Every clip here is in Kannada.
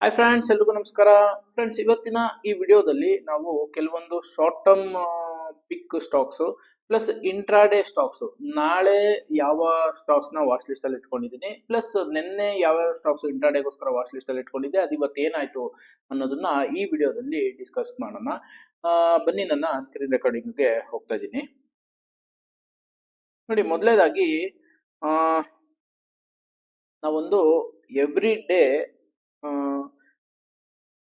ಹಾಯ್ ಫ್ರೆಂಡ್ಸ್, ಎಲ್ರಿಗೂ ನಮಸ್ಕಾರ. ಫ್ರೆಂಡ್ಸ್, ಇವತ್ತಿನ ಈ ವಿಡಿಯೋದಲ್ಲಿ ನಾವು ಕೆಲವೊಂದು ಶಾರ್ಟ್ ಟರ್ಮ್ ಪಿಕ್ ಸ್ಟಾಕ್ಸ್ ಪ್ಲಸ್ ಇಂಟ್ರಾಡೇ ಸ್ಟಾಕ್ಸ್, ನಾಳೆ ಯಾವ ಸ್ಟಾಕ್ಸ್ ನ ವಾಚ್ ಲಿಸ್ಟ್ ಅಲ್ಲಿ ಇಟ್ಕೊಂಡಿದ್ದೀನಿ, ಪ್ಲಸ್ ನಿನ್ನೆ ಯಾವ ಸ್ಟಾಕ್ಸ್ ಇಂಟ್ರಾಡೇಗೋಸ್ಕರ ವಾಚ್ ಲಿಸ್ಟ್ ಅಲ್ಲಿ ಇಟ್ಕೊಂಡಿದ್ದೆ, ಅದು ಇವತ್ತು ಏನಾಯ್ತು ಅನ್ನೋದನ್ನ ಈ ವಿಡಿಯೋದಲ್ಲಿ ಡಿಸ್ಕಸ್ ಮಾಡೋಣ. ಬನ್ನಿ, ನನ್ನ ಸ್ಕ್ರೀನ್ ರೆಕಾರ್ಡಿಂಗ್ಗೆ ಹೋಗ್ತಾ ಇದ್ದೀನಿ. ನೋಡಿ, ಮೊದಲನೇದಾಗಿ ನಾವೊಂದು ಎವ್ರಿ ಡೇ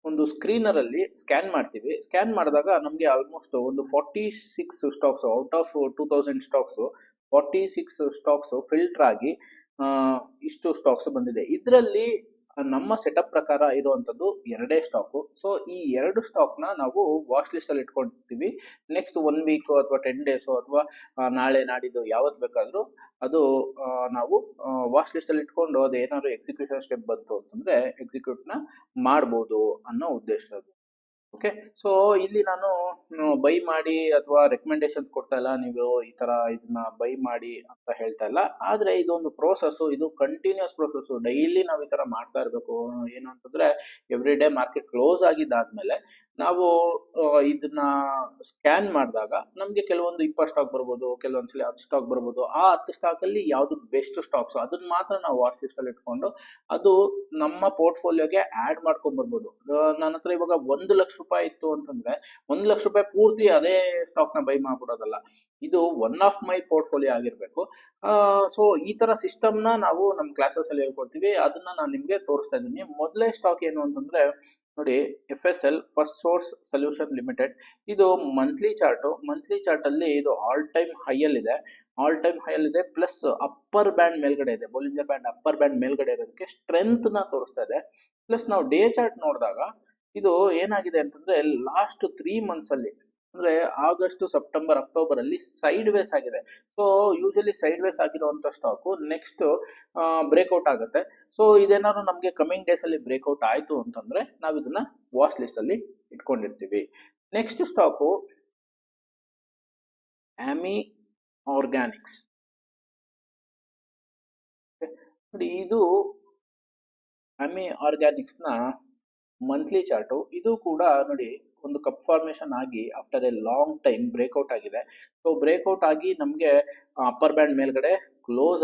ಒಂದು ಸ್ಕ್ರೀನರ್ ಅಲ್ಲಿ ಸ್ಕ್ಯಾನ್ ಮಾಡ್ತೀವಿ. ಸ್ಕ್ಯಾನ್ ಮಾಡಿದಾಗ ನಮಗೆ ಆಲ್ಮೋಸ್ಟ್ ಒಂದು 46 stocks out of 2000 stocks, 46 stocks filter ಆಗಿ ಇಷ್ಟು ಸ್ಟಾಕ್ಸ್ ಬಂದಿದೆ. ಇದರಲ್ಲಿ ನಮ್ಮ ಸೆಟಪ್ ಪ್ರಕಾರ ಇರುವಂತದ್ದು ಎರಡೇ ಸ್ಟಾಕು. ಸೊ ಈ ಎರಡು ಸ್ಟಾಕ್ ನ ನಾವು ವಾಚ್ ಲಿಸ್ಟ್ ಅಲ್ಲಿ ಇಟ್ಕೊಳ್ತೀವಿ. ನೆಕ್ಸ್ಟ್ 1 ವೀಕ್ ಅಥವಾ 10 ಡೇಸ್ ಅಥವಾ ನಾಳೆ ನಾಡಿದ್ದು ಯಾವತ್ತು ಬೇಕಾದ್ರೂ ಅದು ನಾವು ವಾಚ್ ಲಿಸ್ಟ್ ಅಲ್ಲಿ ಇಟ್ಕೊಂಡು ಅದು ಏನಾದ್ರು ಎಕ್ಸಿಕ್ಯೂಷನ್ ಸ್ಟೆಪ್ ಬಂತು ಅಂತಂದ್ರೆ ಎಕ್ಸಿಕ್ಯೂಟ್ ನ ಮಾಡ್ಬೋದು ಅನ್ನೋ ಉದ್ದೇಶ. ಓಕೆ, ಸೊ ಇಲ್ಲಿ ನಾನು ಬೈ ಮಾಡಿ ಅಥವಾ ರೆಕಮೆಂಡೇಶನ್ಸ್ ಕೊಡ್ತಾ ಇಲ್ಲ, ನೀವು ಈ ತರ ಇದನ್ನ ಬೈ ಮಾಡಿ ಅಂತ ಹೇಳ್ತಾ ಇಲ್ಲ. ಆದ್ರೆ ಇದೊಂದು ಪ್ರೋಸೆಸ್, ಇದು ಕಂಟಿನ್ಯೂಸ್ ಪ್ರೋಸೆಸ್. ಡೈಲಿ ನಾವು ಈ ತರ ಮಾಡ್ತಾ ಇರಬೇಕು. ಏನು ಅಂತಂದ್ರೆ ಎವ್ರಿ ಡೇ ಮಾರ್ಕೆಟ್ ಕ್ಲೋಸ್ ಆಗಿದ್ದಾದ್ಮೇಲೆ ನಾವು ಇದನ್ನ ಸ್ಕ್ಯಾನ್ ಮಾಡಿದಾಗ ನಮ್ಗೆ ಕೆಲವೊಂದು 20 ಸ್ಟಾಕ್ ಬರ್ಬೋದು, ಕೆಲವೊಂದ್ಸಲಿ 10 ಸ್ಟಾಕ್ ಬರ್ಬೋದು. ಆ 10 ಸ್ಟಾಕ್ ಅಲ್ಲಿ ಯಾವ್ದು ಬೆಸ್ಟ್ ಸ್ಟಾಕ್ಸ್ ಅದನ್ನ ಮಾತ್ರ ನಾವು ವಾಚ್ ಲಿಸ್ಟ್ ಅಲ್ಲಿ ಇಟ್ಕೊಂಡು ಅದು ನಮ್ಮ ಪೋರ್ಟ್ಫೋಲಿಯೋಗೆ ಆಡ್ ಮಾಡ್ಕೊಂಡ್ ಬರ್ಬೋದು. ನನ್ನ ಹತ್ರ ಇವಾಗ 1 ಲಕ್ಷ ರೂಪಾಯಿ ಇತ್ತು ಅಂತಂದ್ರೆ 1 ಲಕ್ಷ ರೂಪಾಯಿ ಪೂರ್ತಿ ಅದೇ ಸ್ಟಾಕ್ ನ ಬೈ ಮಾಡ್ಬಿಡೋದಲ್ಲ, ಇದು ಒನ್ ಆಫ್ ಮೈ ಪೋರ್ಟ್ಫೋಲಿಯೋ ಆಗಿರ್ಬೇಕು. ಸೊ ಈ ತರ ಸಿಸ್ಟಮ್ ನ ನಾವು ನಮ್ಮ ಕ್ಲಾಸಸ್ ಅಲ್ಲಿ ಹೇಳ್ಕೊಡ್ತೀವಿ. ಅದನ್ನ ನಾನು ನಿಮ್ಗೆ ತೋರಿಸ್ತಾ ಇದ್ದೀನಿ. ಮೊದಲೇ ಸ್ಟಾಕ್ ಏನು ಅಂತಂದ್ರೆ ನೋಡಿ, FSL first source solution limited. ಇದು ಮಂತ್ಲಿ ಚಾರ್ಟ್ ಅಲ್ಲಿ ಇದು ಆಲ್ ಟೈಮ್ ಹೈಯಲ್ಲಿ ಇದೆ. ಪ್ಲಸ್ ಅಪ್ಪರ್ ಬ್ಯಾಂಡ್ ಮೇಲ್ಗಡೆ ಇದೆ, ಬೊಲಿಂಜರ್ ಬ್ಯಾಂಡ್ ಅಪ್ಪರ್ ಬ್ಯಾಂಡ್ ಮೇಲ್ಗಡೆ ಇರೋದಕ್ಕೆ ಸ್ಟ್ರೆಂತ್ ನ ತೋರಿಸ್ತಾ ಇದೆ. ಪ್ಲಸ್ ನಾವು ಡೇ ಚಾರ್ಟ್ ನೋಡಿದಾಗ ಇದು ಏನಾಗಿದೆ ಅಂತಂದ್ರೆ ಲಾಸ್ಟ್ 3 ಮಂತ್ಸ್ ಅಲ್ಲಿ ಅಂದ್ರೆ ಆಗಸ್ಟ್, ಸೆಪ್ಟೆಂಬರ್, ಅಕ್ಟೋಬರ್ ಅಲ್ಲಿ ಸೈಡ್ ವೇಸ್ ಆಗಿದೆ. ಸೊ ಯೂಶಲಿ ಸೈಡ್ ವೇಸ್ ಆಗಿರುವಂತ ಸ್ಟಾಕು ನೆಕ್ಸ್ಟ್ ಬ್ರೇಕ್ಔಟ್ ಆಗುತ್ತೆ. ಸೊ ಇದೇನಾದ್ರು ನಮಗೆ ಕಮಿಂಗ್ ಡೇಸ್ ಅಲ್ಲಿ ಬ್ರೇಕ್ಔಟ್ ಆಯ್ತು ಅಂತಂದ್ರೆ ನಾವು ಇದನ್ನ ವಾಚ್ ಲಿಸ್ಟ್ ಅಲ್ಲಿ ಇಟ್ಕೊಂಡಿರ್ತೀವಿ. Next stock Ami organics. ನೋಡಿ, ಇದು ಆಮಿ ಆರ್ಗ್ಯಾನಿಕ್ಸ್ ನ ಮಂತ್ಲಿ ಚಾರ್ಟು. ಇದು ಕೂಡ ನೋಡಿ ಒಂದು ಕಪ್ ಫಾರ್ಮೇಶನ್ ಆಗಿ after a long time breakout ಆಗಿದೆ. ಸೊ ಬ್ರೇಕ್ಔಟ್ ಆಗಿ ನಮಗೆ ಅಪ್ಪರ್ ಬ್ಯಾಂಡ್ ಮೇಲ್ಗಡೆ ಕ್ಲೋಸ್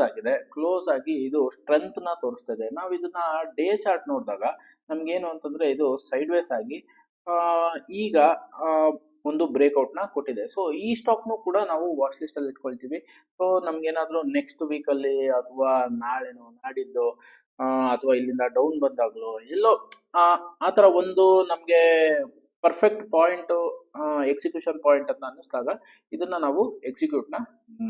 ಆಗಿ ಇದು ಸ್ಟ್ರೆಂತ್ ನ ತೋರಿಸ್ತದೆ. ನಾವು ಇದನ್ನ ಡೇ ಚಾರ್ಟ್ ನೋಡಿದಾಗ ನಮ್ಗೇನು ಅಂತಂದ್ರೆ ಇದು ಸೈಡ್ ವೇಸ್ ಆಗಿ ಈಗ ಒಂದು ಬ್ರೇಕ್ಔಟ್ ನ ಕೊಟ್ಟಿದೆ. ಸೊ ಈ ಸ್ಟಾಕ್ ನು ಕೂಡ ನಾವು ವಾಚ್ ಲಿಸ್ಟ್ ಅಲ್ಲಿ ಇಟ್ಕೊಳ್ತೀವಿ. ಸೊ ನಮ್ಗೇನಾದ್ರೂ ನೆಕ್ಸ್ಟ್ ವೀಕ್ ಅಲ್ಲಿ ಅಥವಾ ನಾಳೆನೋ ನಾಡಿದ್ದು ಅಥವಾ ಇಲ್ಲಿಂದ ಡೌನ್ ಬಂದಾಗ್ಲೋ ಎಲ್ಲೋ ಆತರ ಒಂದು ನಮ್ಗೆ ಪರ್ಫೆಕ್ಟ್ ಪಾಯಿಂಟ್, ಎಕ್ಸಿಕ್ಯೂಷನ್ ಪಾಯಿಂಟ್ ಅಂತ ಅನ್ನಿಸ್ದಾಗ ಇದನ್ನ ನಾವು ಎಕ್ಸಿಕ್ಯೂಟ್ ನ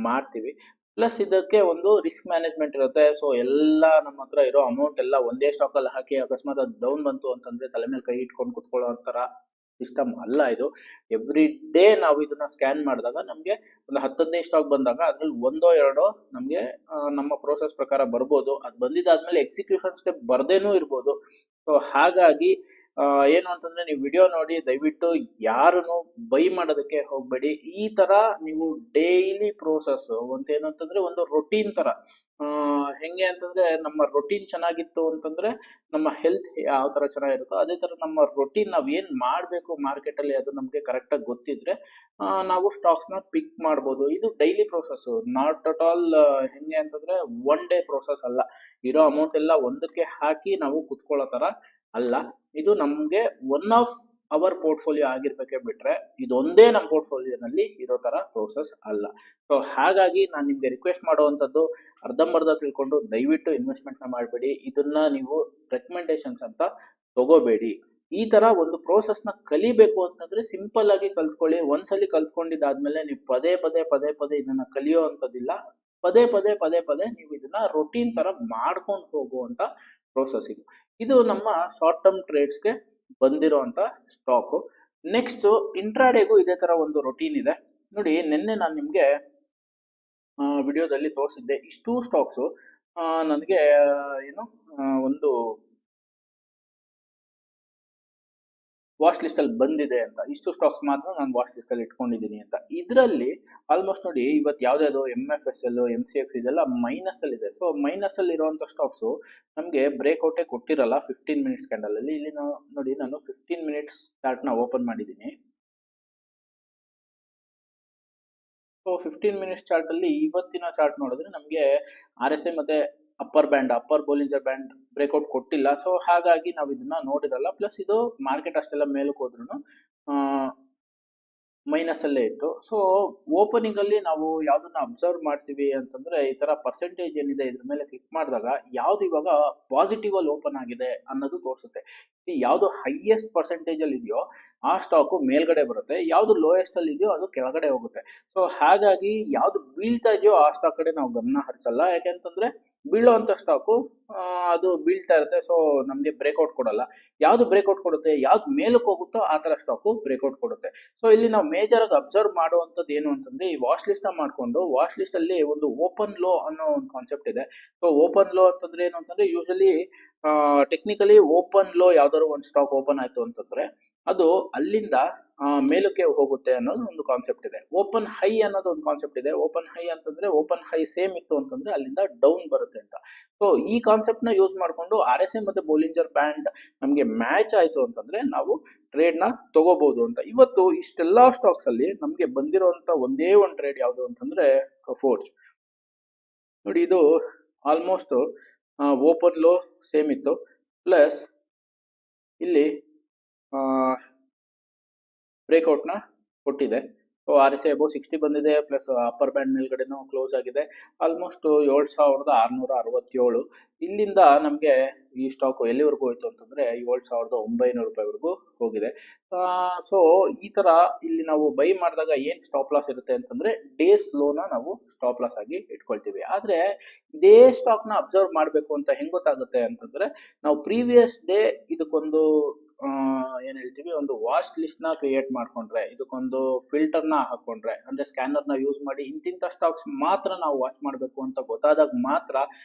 ಮಾಡ್ತೀವಿ. ಪ್ಲಸ್ ಇದಕ್ಕೆ ಒಂದು ರಿಸ್ಕ್ ಮ್ಯಾನೇಜ್ಮೆಂಟ್ ಇರುತ್ತೆ. ಸೊ ಎಲ್ಲ ನಮ್ಮ ಹತ್ರ ಇರೋ ಅಮೌಂಟ್ ಎಲ್ಲ ಒಂದೇ ಸ್ಟಾಕ್ ಅಲ್ಲಿ ಹಾಕಿ ಅಕಸ್ಮಾತ್ ಅದು ಡೌನ್ ಬಂತು ಅಂತಂದ್ರೆ ತಲೆ ಮೇಲೆ ಕೈ ಇಟ್ಕೊಂಡು ಕುತ್ಕೊಳ್ಳೋ ತರ ಸಿಸ್ಟಮ್ ಅಲ್ಲ ಇದು. ಎವ್ರಿ ಡೇ ನಾವು ಇದನ್ನ ಸ್ಕ್ಯಾನ್ ಮಾಡಿದಾಗ ನಮ್ಗೆ ಒಂದು 10-15 ಸ್ಟಾಕ್ ಬಂದಾಗ ಅದ್ರಲ್ಲಿ ಒಂದೋ ಎರಡೋ ನಮ್ಗೆ ನಮ್ಮ ಪ್ರೋಸೆಸ್ ಪ್ರಕಾರ ಬರ್ಬೋದು. ಅದು ಬಂದಿದ್ದಾದ್ಮೇಲೆ ಎಕ್ಸಿಕ್ಯೂಷನ್ ಸ್ಟೆಪ್ ಬರ್ದೇನೂ ಇರ್ಬೋದು. ಸೊ ಹಾಗಾಗಿ ಏನು ಅಂತಂದ್ರೆ ನೀವು ವಿಡಿಯೋ ನೋಡಿ ದಯವಿಟ್ಟು ಯಾರನ್ನು ಬೈ ಮಾಡೋದಕ್ಕೆ ಹೋಗ್ಬೇಡಿ. ಈ ತರ ನೀವು ಡೈಲಿ ಪ್ರೋಸೆಸ್ ಏನು ಅಂತಂದ್ರೆ ಒಂದು ರೊಟೀನ್ ತರ, ಹೆಂಗೆ ಅಂತಂದ್ರೆ ನಮ್ಮ ರೊಟೀನ್ ಚೆನ್ನಾಗಿತ್ತು ಅಂತಂದ್ರೆ ನಮ್ಮ ಹೆಲ್ತ್ ಯಾವ ತರ ಚೆನ್ನಾಗಿರುತ್ತೋ ಅದೇ ತರ ನಮ್ಮ ರೊಟೀನ್ ನಾವ್ ಏನ್ ಮಾಡ್ಬೇಕು ಮಾರ್ಕೆಟ್ ಅಲ್ಲಿ ಅದು ನಮ್ಗೆ ಕರೆಕ್ಟ್ ಆಗಿ ಗೊತ್ತಿದ್ರೆ ನಾವು ಸ್ಟಾಕ್ಸ್ ನ ಪಿಕ್ ಮಾಡ್ಬೋದು. ಇದು daily process, not at all ಹೆಂಗೆ ಅಂತಂದ್ರೆ ಒನ್ ಡೇ ಪ್ರೋಸೆಸ್ ಅಲ್ಲ. ಇರೋ ಅಮೌಂಟ್ ಎಲ್ಲ ಒಂದಕ್ಕೆ ಹಾಕಿ ನಾವು ಕುತ್ಕೊಳ್ಳೋ ತರ ಅಲ್ಲ. ಇದು ನಮ್ಗೆ ಒನ್ ಆಫ್ ಅವರ್ ಪೋರ್ಟ್ಫೋಲಿಯೋ ಆಗಿರ್ಬೇಕೆ ಬಿಟ್ರೆ ಇದೊಂದೇ ನಮ್ಮ ಪೋರ್ಟ್ಫೋಲಿಯೋನಲ್ಲಿ ಇರೋ ತರ ಪ್ರೋಸೆಸ್ ಅಲ್ಲ. ಸೊ ಹಾಗಾಗಿ ನಾನು ನಿಮ್ಗೆ ರಿಕ್ವೆಸ್ಟ್ ಮಾಡುವಂತದ್ದು ಅರ್ಧಂಬರ್ಧ ತಿಳ್ಕೊಂಡು ದಯವಿಟ್ಟು ಇನ್ವೆಸ್ಟ್ಮೆಂಟ್ ನ ಮಾಡಬೇಡಿ. ಇದನ್ನ ನೀವು ರೆಕಮೆಂಡೇಶನ್ಸ್ ಅಂತ ತಗೋಬೇಡಿ. ಈ ತರ ಒಂದು ಪ್ರೋಸೆಸ್ ನ ಕಲಿಬೇಕು ಅಂತಂದ್ರೆ ಸಿಂಪಲ್ ಆಗಿ ಕಲ್ತ್ಕೊಳ್ಳಿ. ಒಂದ್ಸಲಿ ಕಲ್ತ್ಕೊಂಡಿದ್ದಾದ್ಮೇಲೆ ನೀವು ಪದೇ ಇದನ್ನ ಕಲಿಯೋ ಅಂತದಿಲ್ಲ. ಪದೇ ನೀವು ಇದನ್ನ ರೊಟೀನ್ ತರ ಮಾಡ್ಕೊಂಡು ಹೋಗುವಂತ ಪ್ರೋಸೆಸ್ ಇದು ನಮ್ಮ ಶಾರ್ಟ್ ಟರ್ಮ್ ಟ್ರೇಡ್ಸ್ಗೆ ಬಂದಿರುವಂತ ಸ್ಟಾಕು. ನೆಕ್ಸ್ಟ್ ಇಂಟ್ರಾಡೇಗೂ ಇದೇ ತರ ಒಂದು ರೊಟೀನ್ ಇದೆ. ನೋಡಿ, ನಿನ್ನೆ ನಾನು ನಿಮ್ಗೆ ವಿಡಿಯೋದಲ್ಲಿ ತೋರಿಸಿದ್ದೆ ಇಷ್ಟು ಸ್ಟಾಕ್ಸ್ ನನಗೆ ಏನು ಒಂದು ವಾಚ್ ಲಿಸ್ಟ್ ಅಲ್ಲಿ ಬಂದಿದೆ ಅಂತ, ಇಷ್ಟು ಸ್ಟಾಕ್ಸ್ ಮಾತ್ರ ನಾನು ವಾಚ್ ಲಿಸ್ಟ್ ಅಲ್ಲಿ ಇಟ್ಕೊಂಡಿದ್ದೀನಿ ಅಂತ. ಇದರಲ್ಲಿ ಆಲ್ಮೋಸ್ಟ್ ನೋಡಿ ಇವತ್ತು ಯಾವ್ದಾದ್ರು MFSL MCX ಇದೆಲ್ಲ ಮೈನಸ್ ಅಲ್ಲಿ ಇದೆ. ಸೊ ಮೈನಸ್ ಅಲ್ಲಿ ಇರುವಂತ ಸ್ಟಾಕ್ಸ್ ನಮಗೆ ಬ್ರೇಕ್ಔಟೇ ಕೊಟ್ಟಿರಲ್ಲ 15 ಮಿನಿಟ್ಸ್ ಕ್ಯಾಂಡಲ್ ಅಲ್ಲಿ. ಇಲ್ಲಿ ನೋಡಿ ನಾನು 15 ಮಿನಿಟ್ಸ್ ಚಾರ್ಟ್ ನ ಓಪನ್ ಮಾಡಿದ್ದೀನಿ. ಸೊ 15 ಮಿನಿಟ್ಸ್ ಚಾರ್ಟ್ ಅಲ್ಲಿ ಇವತ್ತಿನ ಚಾರ್ಟ್ ನೋಡಿದ್ರೆ ನಮಗೆ RSI ಮತ್ತೆ ಅಪ್ಪರ್ ಬೋಲಿಂಜರ್ ಬ್ಯಾಂಡ್ ಬ್ರೇಕ್ಔಟ್ ಕೊಟ್ಟಿಲ್ಲ. ಸೊ ಹಾಗಾಗಿ ನಾವು ಇದನ್ನ ನೋಡಿರಲ್ಲ. ಪ್ಲಸ್ ಇದು ಮಾರ್ಕೆಟ್ ಅಷ್ಟೆಲ್ಲ ಮೇಲಕ್ಕೆ ಹೋದ್ರು ಮೈನಸ್ ಅಲ್ಲೇ ಇತ್ತು. ಸೊ ಓಪನಿಂಗ್ ಅಲ್ಲಿ ನಾವು ಯಾವ್ದನ್ನ ಅಬ್ಸರ್ವ್ ಮಾಡ್ತೀವಿ ಅಂತಂದ್ರೆ ಈ ತರ ಪರ್ಸೆಂಟೇಜ್ ಏನಿದೆ ಇದ್ರ ಮೇಲೆ ಕ್ಲಿಕ್ ಮಾಡಿದಾಗ ಯಾವ್ದು ಇವಾಗ ಪಾಸಿಟಿವ್ ಅಲ್ಲಿ ಓಪನ್ ಆಗಿದೆ ಅನ್ನೋದು ತೋರಿಸುತ್ತೆ. ಯಾವ್ದು ಹೈಯೆಸ್ಟ್ ಪರ್ಸೆಂಟೇಜ್ ಅಲ್ಲಿ ಇದೆಯೋ ಆ ಸ್ಟಾಕು ಮೇಲ್ಗಡೆ ಬರುತ್ತೆ, ಯಾವ್ದು ಲೋಯೆಸ್ಟ್ ಅಲ್ಲಿ ಇದೆಯೋ ಅದು ಕೆಳಗಡೆ ಹೋಗುತ್ತೆ. ಸೊ ಹಾಗಾಗಿ ಯಾವ್ದು ಬೀಳ್ತಾ ಇದೆಯೋ ಆ ಸ್ಟಾಕ್ ಕಡೆ ನಾವು ಗಮನ ಹರಿಸಲ್ಲ. ಯಾಕೆಂತಂದ್ರೆ ಬೀಳೋಂಥ ಸ್ಟಾಕು ಅದು ಬೀಳ್ತಾ ಇರುತ್ತೆ. ಸೊ ನಮಗೆ ಬ್ರೇಕ್ಔಟ್ ಕೊಡಲ್ಲ. ಯಾವ್ದು ಬ್ರೇಕ್ಔಟ್ ಕೊಡುತ್ತೆ, ಯಾವ್ದು ಮೇಲಕ್ಕೆ ಹೋಗುತ್ತೋ ಆ ತರ ಸ್ಟಾಕು ಬ್ರೇಕ್ಔಟ್ ಕೊಡುತ್ತೆ. ಸೊ ಇಲ್ಲಿ ನಾವು ಮೇಜರ್ ಆಗಿ ಅಬ್ಸರ್ವ್ ಮಾಡುವಂಥದ್ದು ಏನು ಅಂತಂದ್ರೆ ಈ ವಾಚ್ ಲಿಸ್ಟ್ ನ ಮಾಡ್ಕೊಂಡು ವಾಚ್ ಲಿಸ್ಟ್ ಅಲ್ಲಿ ಒಂದು ಓಪನ್ ಲೋ ಅನ್ನೋ ಒಂದು ಕಾನ್ಸೆಪ್ಟ್ ಇದೆ. ಸೊ ಓಪನ್ ಲೋ ಅಂತಂದ್ರೆ ಏನು ಅಂತಂದ್ರೆ ಯೂಶಲಿ ಟೆಕ್ನಿಕಲಿ ಓಪನ್ ಲೋ ಯಾವ್ದಾದ್ರು ಒಂದು ಸ್ಟಾಕ್ ಓಪನ್ ಆಯ್ತು ಅಂತಂದ್ರೆ ಅದು ಅಲ್ಲಿಂದ ಮೇಲಕ್ಕೆ ಹೋಗುತ್ತೆ ಅನ್ನೋದು ಒಂದು ಕಾನ್ಸೆಪ್ಟ್ ಇದೆ. ಓಪನ್ ಹೈ ಅನ್ನೋದು ಒಂದು ಕಾನ್ಸೆಪ್ಟ್ ಇದೆ. ಓಪನ್ ಹೈ ಅಂತಂದ್ರೆ ಓಪನ್ ಹೈ ಸೇಮ್ ಇತ್ತು ಅಂತಂದ್ರೆ ಅಲ್ಲಿಂದ ಡೌನ್ ಬರುತ್ತೆ ಅಂತ. ಸೊ ಈ ಕಾನ್ಸೆಪ್ಟ್ ನ ಯೂಸ್ ಮಾಡ್ಕೊಂಡು RSI ಮತ್ತೆ ಬೋಲಿಂಜರ್ ಬ್ಯಾಂಡ್ ನಮಗೆ ಮ್ಯಾಚ್ ಆಯ್ತು ಅಂತಂದ್ರೆ ನಾವು ಟ್ರೇಡ್ ನ ತಗೋಬಹುದು ಅಂತ. ಇವತ್ತು ಇಷ್ಟೆಲ್ಲಾ ಸ್ಟಾಕ್ಸ್ ಅಲ್ಲಿ ನಮ್ಗೆ ಬಂದಿರುವಂತ ಒಂದೇ ಒಂದು ಟ್ರೇಡ್ ಯಾವುದು ಅಂತಂದ್ರೆ ಫೋರ್ಜ್. ನೋಡಿ ಇದು ಆಲ್ಮೋಸ್ಟ್ ಓಪನ್ ಲೋ ಸೇಮ್ ಇತ್ತು, ಪ್ಲಸ್ ಇಲ್ಲಿ ಬ್ರೇಕ್ಔಟ್ ನ ಕೊಟ್ಟಿದೆ. ಸೊ RSI ಅಬೌವ್ 60 ಬಂದಿದೆ, ಪ್ಲಸ್ ಅಪ್ಪರ್ ಬ್ಯಾಂಡ್ ಮೇಲ್ಗಡೆನೂ ಕ್ಲೋಸ್ ಆಗಿದೆ. ಆಲ್ಮೋಸ್ಟ್ 7667. ಇಲ್ಲಿಂದ ನಮಗೆ ಈ ಸ್ಟಾಕ್ ಎಲ್ಲಿವರೆಗೂ ಹೋಯ್ತು ಅಂತಂದ್ರೆ 7900 ರೂಪಾಯಿವರೆಗೂ ಹೋಗಿದೆ. ಸೊ ಈ ತರ ಇಲ್ಲಿ ನಾವು ಬೈ ಮಾಡಿದಾಗ ಏನ್ ಸ್ಟಾಪ್ ಲಾಸ್ ಇರುತ್ತೆ ಅಂತಂದ್ರೆ ಡೇಸ್ ಲೋನ ನಾವು ಸ್ಟಾಪ್ ಲಾಸ್ ಆಗಿ ಇಟ್ಕೊಳ್ತೀವಿ. ಆದ್ರೆ ಇದೇ ಸ್ಟಾಕ್ ನ ಅಬ್ಸರ್ವ್ ಮಾಡ್ಬೇಕು ಅಂತ ಹೆಂಗ್ ಗೊತ್ತಾಗುತ್ತೆ ಅಂತಂದ್ರೆ ನಾವು ಪ್ರೀವಿಯಸ್ ಡೇ ಇದಕ್ಕೊಂದು ಏನ್ ಹೇಳ್ತೀವಿ ಒಂದು ವಾಚ್ ಲಿಸ್ಟ್ ನ ಕ್ರಿಯೇಟ್ ಮಾಡ್ಕೊಂಡ್ರೆ, ಇದಕ್ಕೊಂದು ಫಿಲ್ಟರ್ ನ ಹಾಕೊಂಡ್ರೆ, ಅಂದ್ರೆ ಸ್ಕ್ಯಾನರ್ ನ ಯೂಸ್ ಮಾಡಿ ಇಂತಿಂತ ಸ್ಟಾಕ್ಸ್ ಮಾತ್ರ ನಾವು ವಾಚ್ ಮಾಡ್ಬೇಕು ಅಂತ ಗೊತ್ತಾದಾಗ ಮಾತ್ರ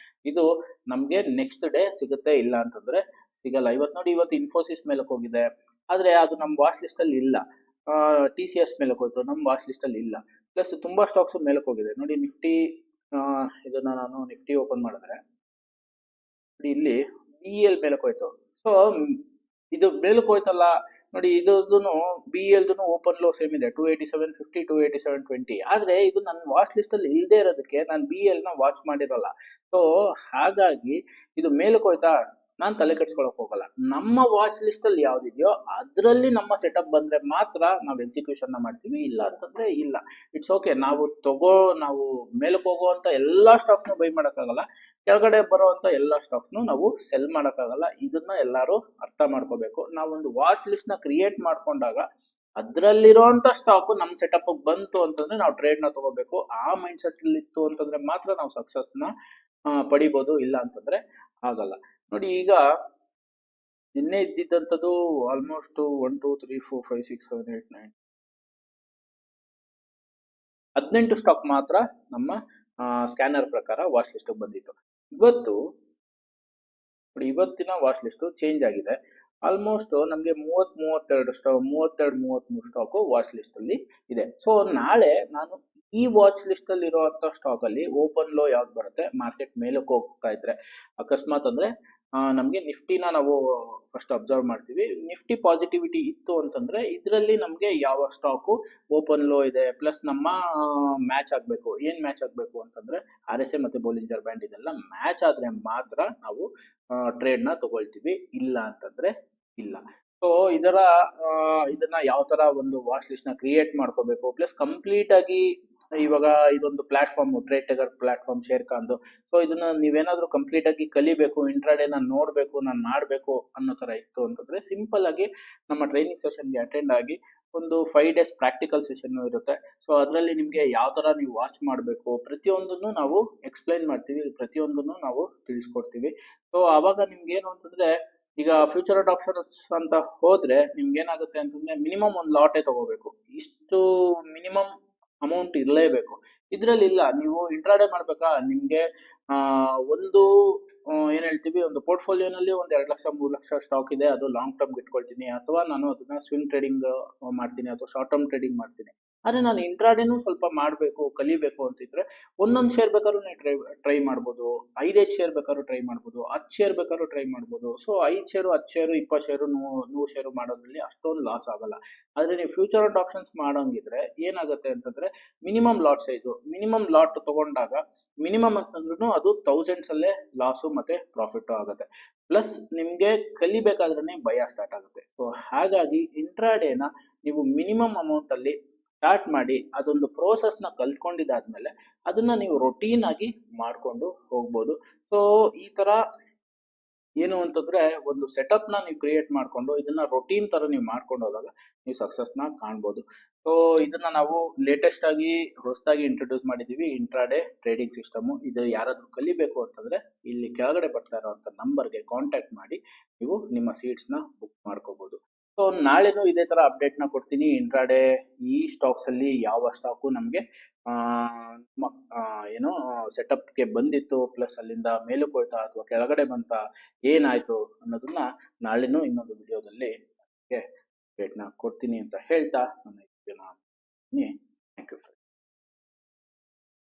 ಇದು ನಮ್ಗೆ ನೆಕ್ಸ್ಟ್ ಡೇ ಸಿಗುತ್ತೆ. ಇಲ್ಲ ಅಂತಂದ್ರೆ ಸಿಗಲ್ಲ. ಇವತ್ತು ನೋಡಿ, ಇವತ್ತು ಇನ್ಫೋಸಿಸ್ ಮೇಲಕ್ಕೆ ಹೋಗಿದೆ, ಆದ್ರೆ ಅದು ನಮ್ಮ ವಾಚ್ ಲಿಸ್ಟ್ ಅಲ್ಲಿ ಇಲ್ಲ. TCS ಮೇಲಕ್ಕೆ ಹೋಯ್ತು, ನಮ್ಮ ವಾಚ್ ಲಿಸ್ಟ್ ಅಲ್ಲಿ ಇಲ್ಲ. ಪ್ಲಸ್ ತುಂಬಾ ಸ್ಟಾಕ್ಸ್ ಮೇಲಕ್ಕೆ ಹೋಗಿದೆ. ನೋಡಿ ನಿಫ್ಟಿ, ಇದನ್ನ ನಾನು ನಿಫ್ಟಿ ಓಪನ್ ಮಾಡಿದ್ರೆ ಇಲ್ಲಿ BL ಮೇಲಕ್ಕೆ ಹೋಯ್ತು. ಸೊ ಇದು ಮೇಲಕ್ಕೆ ಹೋಯ್ತಲ್ಲ ನೋಡಿ, ಇದ್ರದ್ದು BL ಓಪನ್ ಲೋ ಸೇಮ್ ಇದೆ 287.50 287.20. ಆದ್ರೆ ಇದು ನನ್ನ ವಾಚ್ ಲಿಸ್ಟ್ ಅಲ್ಲಿ ಇಲ್ಲದೆ ಇರೋದಕ್ಕೆ ನಾನು BL ನ ವಾಚ್ ಮಾಡಿರಲ್ಲ. ಸೊ ಹಾಗಾಗಿ ಇದು ಮೇಲಕ್ಕೆ ಹೋಯ್ತಾ ನಾನು ತಲೆ ಕೆಡ್ಸ್ಕೊಳಕ್ ಹೋಗಲ್ಲ. ನಮ್ಮ ವಾಚ್ ಲಿಸ್ಟ್ ಅಲ್ಲಿ ಯಾವ್ದಿದೆಯೋ ಅದರಲ್ಲಿ ನಮ್ಮ ಸೆಟಪ್ ಬಂದ್ರೆ ಮಾತ್ರ ನಾವು ಎಕ್ಸಿಕ್ಯೂಷನ್ ಮಾಡ್ತೀವಿ, ಇಲ್ಲ ಅಂತಂದ್ರೆ ಇಲ್ಲ. It's okay. ನಾವು ಮೇಲಕ್ಕೆ ಹೋಗುವಂತ ಎಲ್ಲಾ ಸ್ಟಾಕ್ಸ್ ನ ಬೈ ಮಾಡಕ್ಕಾಗಲ್ಲ, ಕೆಳಗಡೆ ಬರುವಂತ ಎಲ್ಲಾ ಸ್ಟಾಕ್ಸ್ ನಾವು ಸೆಲ್ ಮಾಡಕ್ಕಾಗಲ್ಲ. ಇದನ್ನ ಎಲ್ಲರೂ ಅರ್ಥ ಮಾಡ್ಕೋಬೇಕು. ನಾವೊಂದು ವಾಚ್ ಲಿಸ್ಟ್ ನ ಕ್ರಿಯೇಟ್ ಮಾಡ್ಕೊಂಡಾಗ ಅದ್ರಲ್ಲಿರುವಂತ ಸ್ಟಾಕ್ ನಮ್ ಸೆಟಪ್ ಬಂತು ಅಂತಂದ್ರೆ ನಾವು ಟ್ರೇಡ್ ನ ತಗೋಬೇಕು. ಆ ಮೈಂಡ್ ಸೆಟ್ ಅಲ್ಲಿ ಇತ್ತು ಅಂತಂದ್ರೆ ಮಾತ್ರ ನಾವು ಸಕ್ಸಸ್ ನ ಪಡಿಬಹುದು, ಇಲ್ಲ ಅಂತಂದ್ರೆ ಆಗಲ್ಲ. ನೋಡಿ ಈಗ ನಿನ್ನೆ ಇದ್ದಿದ್ದಂಥದ್ದು ಆಲ್ಮೋಸ್ಟ್ 1 2 3 4 5 6 7 8 9 18 ಸ್ಟಾಕ್ ಮಾತ್ರ ನಮ್ಮ ಸ್ಕ್ಯಾನರ್ ಪ್ರಕಾರ ವಾಚ್ ಲಿಸ್ಟ್ ಬಂದಿತ್ತು. ಇವತ್ತಿನ ವಾಚ್ ಲಿಸ್ಟ್ ಚೇಂಜ್ ಆಗಿದೆ. ಆಲ್ಮೋಸ್ಟ್ ನಮಗೆ 32 ಸ್ಟಾಕ್ ವಾಚ್ ಲಿಸ್ಟ್ ಅಲ್ಲಿ ಇದೆ. ಸೊ ನಾಳೆ ನಾನು ಈ ವಾಚ್ ಲಿಸ್ಟ್ ಅಲ್ಲಿ ಇರುವಂತ ಸ್ಟಾಕ್ ಅಲ್ಲಿ ಓಪನ್ ಲೋ ಯಾವ್ದು ಬರುತ್ತೆ, ಮಾರ್ಕೆಟ್ ಮೇಲಕ್ಕೆ ಹೋಗ್ತಾ ಇದ್ರೆ ಅಕಸ್ಮಾತ್ ಅಂದ್ರೆ ನಮಗೆ ನಿಫ್ಟಿನ ನಾವು ಫಸ್ಟ್ ಅಬ್ಸರ್ವ್ ಮಾಡ್ತೀವಿ. ನಿಫ್ಟಿ ಪಾಸಿಟಿವಿಟಿ ಇತ್ತು ಅಂತಂದ್ರೆ ಇದರಲ್ಲಿ ನಮಗೆ ಯಾವ ಸ್ಟಾಕು ಓಪನ್ ಲೋ ಇದೆ ಪ್ಲಸ್ ನಮ್ಮ ಮ್ಯಾಚ್ ಆಗಬೇಕು. ಏನ್ ಮ್ಯಾಚ್ ಆಗಬೇಕು ಅಂತಂದ್ರೆ RSI ಮತ್ತೆ ಬೋಲಿಂಜರ್ ಬ್ಯಾಂಡ್ ಇದೆಲ್ಲ ಮ್ಯಾಚ್ ಆದ್ರೆ ಮಾತ್ರ ನಾವು ಟ್ರೇಡ್ ನ ತಗೊಳ್ತೀವಿ, ಇಲ್ಲ ಅಂತಂದ್ರೆ ಇಲ್ಲ. ಸೊ ಇದನ್ನ ಯಾವ ತರ ಒಂದು ವಾಚ್ ಲಿಸ್ಟ್ ನ ಕ್ರಿಯೇಟ್ ಮಾಡ್ಕೋಬೇಕು, ಪ್ಲಸ್ ಕಂಪ್ಲೀಟ್ ಆಗಿ ಇವಾಗ ಇದೊಂದು ಪ್ಲಾಟ್ಫಾರ್ಮ್ ಟ್ರೇಡ್ ಟೆಗರ್ ಪ್ಲಾಟ್ಫಾರ್ಮ್ ಶೇರ್ ಖಾನ್ದು. ಸೊ ಇದನ್ನ ನೀವೇನಾದ್ರೂ ಕಂಪ್ಲೀಟ್ ಆಗಿ ಕಲಿಬೇಕು, ಇಂಟ್ರಾಡೇ ನಾನು ನೋಡ್ಬೇಕು, ನಾನು ಮಾಡ್ಬೇಕು ಅನ್ನೋ ತರ ಇತ್ತು ಅಂತಂದ್ರೆ ಸಿಂಪಲ್ ಆಗಿ ನಮ್ಮ ಟ್ರೈನಿಂಗ್ ಸೆಷನ್ಗೆ ಅಟೆಂಡ್ ಆಗಿ ಒಂದು 5 days ಪ್ರಾಕ್ಟಿಕಲ್ ಸೆಷನ್ ಇರುತ್ತೆ. ಸೊ ಅದರಲ್ಲಿ ನಿಮ್ಗೆ ಯಾವ ತರ ನೀವು ವಾಚ್ ಮಾಡಬೇಕು ಪ್ರತಿಯೊಂದನ್ನು ನಾವು ಎಕ್ಸ್ಪ್ಲೈನ್ ಮಾಡ್ತೀವಿ, ಪ್ರತಿಯೊಂದನ್ನು ನಾವು ತಿಳಿಸ್ಕೊಡ್ತೀವಿ. ಸೊ ಅವಾಗ ನಿಮ್ಗೆ ಏನು ಅಂತಂದ್ರೆ ಈಗ ಫ್ಯೂಚರ್ ಆಪ್ಷನ್ಸ್ ಅಂತ ಹೋದ್ರೆ ನಿಮ್ಗೆ ಏನಾಗುತ್ತೆ ಅಂತಂದ್ರೆ ಮಿನಿಮಮ್ ಒಂದು ಲಾಟೇ ತಗೋಬೇಕು. ಇಷ್ಟು ಮಿನಿಮಮ್ ಅಮೌಂಟ್ ಇರಲೇಬೇಕು. ಇದರಲ್ಲಿ ಇಲ್ಲ, ನೀವು ಇಂಟ್ರಾಡೇ ಮಾಡ್ಬೇಕಾ, ನಿಮಗೆ ಒಂದು ಏನು ಹೇಳ್ತೀವಿ, ಒಂದು ಪೋರ್ಟ್ಫೋಲಿಯೋನಲ್ಲಿ ಒಂದು 2 ಲಕ್ಷ 3 ಲಕ್ಷ ಸ್ಟಾಕ್ ಇದೆ, ಅದು ಲಾಂಗ್ ಟರ್ಮ್ ಇಟ್ಕೊಳ್ತೀನಿ, ಅಥವಾ ನಾನು ಅದನ್ನ ಸ್ವಿಂಗ್ ಟ್ರೇಡಿಂಗ್ ಮಾಡ್ತೀನಿ, ಅಥವಾ ಶಾರ್ಟ್ ಟರ್ಮ್ ಟ್ರೇಡಿಂಗ್ ಮಾಡ್ತೀನಿ. ಆದರೆ ನಾನು ಇಂಟ್ರಾಡೇನೂ ಸ್ವಲ್ಪ ಮಾಡಬೇಕು, ಕಲಿಬೇಕು ಅಂತಿದ್ರೆ ಒಂದೊಂದು ಶೇರ್ ಬೇಕಾದ್ರೂ ನೀವು ಟ್ರೈ ಮಾಡ್ಬೋದು, 5 ಶೇರ್ ಬೇಕಾದ್ರೂ ಟ್ರೈ ಮಾಡ್ಬೋದು, 10 ಶೇರ್ ಬೇಕಾದ್ರೂ ಟ್ರೈ ಮಾಡ್ಬೋದು. So 5 share 10 share 20 share 100 share ಮಾಡೋದ್ರಲ್ಲಿ ಅಷ್ಟೊಂದು ಲಾಸ್ ಆಗಲ್ಲ. ಆದರೆ ನೀವು ಫ್ಯೂಚರ್ ಅಂಡ್ ಆಪ್ಷನ್ಸ್ ಮಾಡೋಂಗಿದ್ರೆ ಏನಾಗುತ್ತೆ ಅಂತಂದ್ರೆ, minimum lot size, minimum lot ತಗೊಂಡಾಗ ಮಿನಿಮಮ್ ಅಂತಂದ್ರೂ ಅದು ಥೌಸಂಡ್ಸಲ್ಲೇ ಲಾಸು ಮತ್ತೆ ಪ್ರಾಫಿಟ್ಟು ಆಗುತ್ತೆ. ಪ್ಲಸ್ ನಿಮಗೆ ಕಲಿಬೇಕಾದ್ರೆ ಭಯ ಸ್ಟಾರ್ಟ್ ಆಗುತ್ತೆ. ಸೊ ಹಾಗಾಗಿ ಇಂಟ್ರಾಡೇನ ನೀವು ಮಿನಿಮಮ್ ಅಮೌಂಟಲ್ಲಿ ಸ್ಟಾರ್ಟ್ ಮಾಡಿ, ಅದೊಂದು ಪ್ರೋಸೆಸ್ನ ಕಲ್ತ್ಕೊಂಡಿದ್ದಾದ್ಮೇಲೆ ಅದನ್ನ ನೀವು ರೊಟೀನ್ ಆಗಿ ಮಾಡಿಕೊಂಡು ಹೋಗ್ಬೋದು. ಸೊ ಈ ಥರ ಏನು ಅಂತಂದ್ರೆ, ಒಂದು ಸೆಟಪ್ನ ನೀವು ಕ್ರಿಯೇಟ್ ಮಾಡಿಕೊಂಡು ಇದನ್ನ ರೊಟೀನ್ ಥರ ನೀವು ಮಾಡ್ಕೊಂಡು ಹೋದಾಗ ನೀವು ಸಕ್ಸಸ್ನ ಕಾಣ್ಬೋದು. ಸೊ ಇದನ್ನ ನಾವು ಲೇಟೆಸ್ಟ್ ಆಗಿ ಹೊಸದಾಗಿ ಇಂಟ್ರೊಡ್ಯೂಸ್ ಮಾಡಿದ್ದೀವಿ, ಇಂಟ್ರಾಡೇ ಟ್ರೇಡಿಂಗ್ ಸಿಸ್ಟಮು. ಇದು ಯಾರಾದರೂ ಕಲಿಬೇಕು ಅಂತಂದ್ರೆ ಇಲ್ಲಿ ಕೆಳಗಡೆ ಬರ್ತಾ ಇರೋವಂಥ ನಂಬರ್ಗೆ ಕಾಂಟ್ಯಾಕ್ಟ್ ಮಾಡಿ ನೀವು ನಿಮ್ಮ ಸೀಟ್ಸ್ನ ಬುಕ್ ಮಾಡ್ಕೋಬೋದು. ಸೊ ನಾಳೆನೂ ಇದೇ ಥರ ಅಪ್ಡೇಟ್ನ ಕೊಡ್ತೀನಿ. ಇಂಟ್ರಾಡೇ ಈ ಸ್ಟಾಕ್ಸಲ್ಲಿ ಯಾವ ಸ್ಟಾಕು ನಮಗೆ ಏನು ಸೆಟಪ್ಗೆ ಬಂದಿತ್ತು, ಪ್ಲಸ್ ಅಲ್ಲಿಂದ ಮೇಲಕ್ಕೆ ಹೋಯ್ತಾ ಅಥವಾ ಕೆಳಗಡೆ ಬಂತ, ಏನಾಯ್ತು ಅನ್ನೋದನ್ನ ನಾಳೆನೂ ಇನ್ನೊಂದು ವಿಡಿಯೋದಲ್ಲಿ ಅಪ್ಡೇಟ್ನ ಕೊಡ್ತೀನಿ ಅಂತ ಹೇಳ್ತಾ ನನ್ನ